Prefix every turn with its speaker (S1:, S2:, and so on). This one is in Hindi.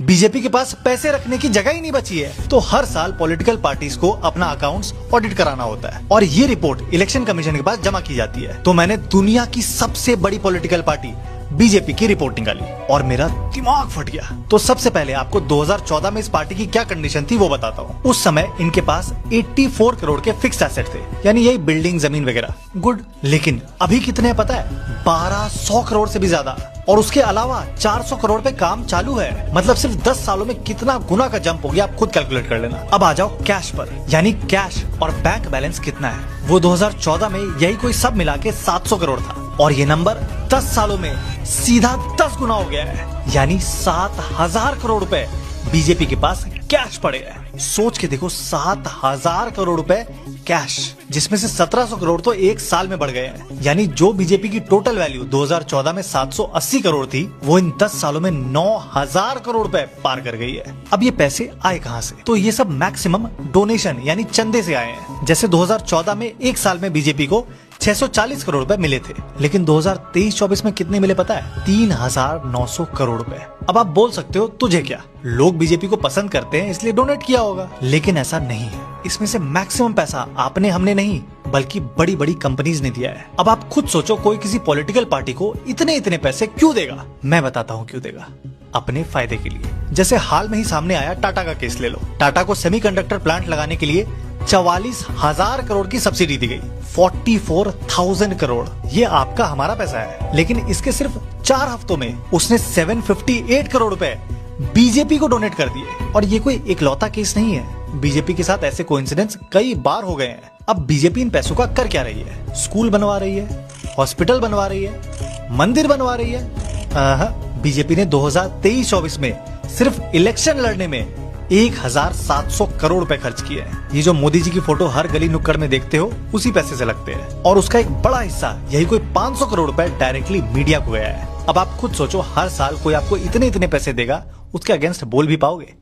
S1: बीजेपी के पास पैसे रखने की जगह ही नहीं बची है, तो हर साल पॉलिटिकल पार्टीज को अपना अकाउंट्स ऑडिट कराना होता है और ये रिपोर्ट इलेक्शन कमीशन के पास जमा की जाती है। तो मैंने दुनिया की सबसे बड़ी पॉलिटिकल पार्टी बीजेपी की रिपोर्ट निकाली और मेरा दिमाग फट गया। तो सबसे पहले आपको 2014 में इस पार्टी की क्या कंडीशन थी वो बताता हूँ। उस समय इनके पास 84 करोड़ के फिक्स्ड एसेट थे, यानी यही बिल्डिंग, जमीन वगैरह। गुड। लेकिन अभी कितने हैं पता है? 1200 करोड़ से भी ज्यादा। और उसके अलावा 400 करोड़ पे काम चालू है। मतलब सिर्फ 10 सालों में कितना गुना का जंप हो गया, आप खुद कैलकुलेट कर लेना। अब आ जाओ कैश पर, यानी कैश और बैंक बैलेंस कितना है। वो 2014 में यही कोई सब मिला के 700 करोड़ था और ये नंबर 10 सालों में सीधा 10 गुना हो गया है, यानी 7000 करोड़ रुपए बीजेपी के पास कैश पड़े हैं। सोच के देखो, 7000 करोड़ रुपए कैश, जिसमें से 1700 करोड़ तो एक साल में बढ़ गए हैं। यानी जो बीजेपी की टोटल वैल्यू 2014 में 780 करोड़ थी, वो इन 10 सालों में 9000 करोड़ रुपए पार कर गई है। अब ये पैसे आए कहां से? तो ये सब मैक्सिमम डोनेशन यानी चंदे से आए हैं। जैसे 2014 में एक साल में बीजेपी को 640 करोड़ रुपए मिले थे, लेकिन 2023-24 में कितने मिले पता है? 3900 करोड़ रुपए। अब आप बोल सकते हो तुझे क्या, लोग बीजेपी को पसंद करते हैं इसलिए डोनेट किया होगा, लेकिन ऐसा नहीं है। इसमें से मैक्सिमम पैसा आपने, हमने नहीं, बल्कि बड़ी बड़ी कंपनीज ने दिया है। अब आप खुद सोचो, कोई किसी पॉलिटिकल पार्टी को इतने इतने पैसे क्यों देगा? मैं बताता हूँ क्यों देगा। अपने फायदे के लिए। जैसे हाल में ही सामने आया टाटा का केस ले लो। टाटा को सेमीकंडक्टर प्लांट लगाने के लिए 44,000 करोड़ की सब्सिडी दी गई। 44,000 करोड़, ये आपका हमारा पैसा है। लेकिन इसके सिर्फ 4 हफ्तों में उसने 758 करोड़ रुपए बीजेपी को डोनेट कर दिए। और ये कोई इकलौता केस नहीं है, बीजेपी के साथ ऐसे कोइंसिडेंस कई बार हो गए हैं। अब बीजेपी इन पैसों का कर क्या रही है? स्कूल बनवा रही है, हॉस्पिटल बनवा रही है, मंदिर बनवा रही है। बीजेपी ने 2023-24 में सिर्फ इलेक्शन लड़ने में 1700 करोड़ रुपए खर्च किए हैं। ये जो मोदी जी की फोटो हर गली नुक्कड़ में देखते हो, उसी पैसे से लगते हैं। और उसका एक बड़ा हिस्सा, यही कोई 500 करोड़ रुपए डायरेक्टली मीडिया को गया है। अब आप खुद सोचो, हर साल कोई आपको इतने इतने पैसे देगा, उसके अगेंस्ट बोल भी पाओगे?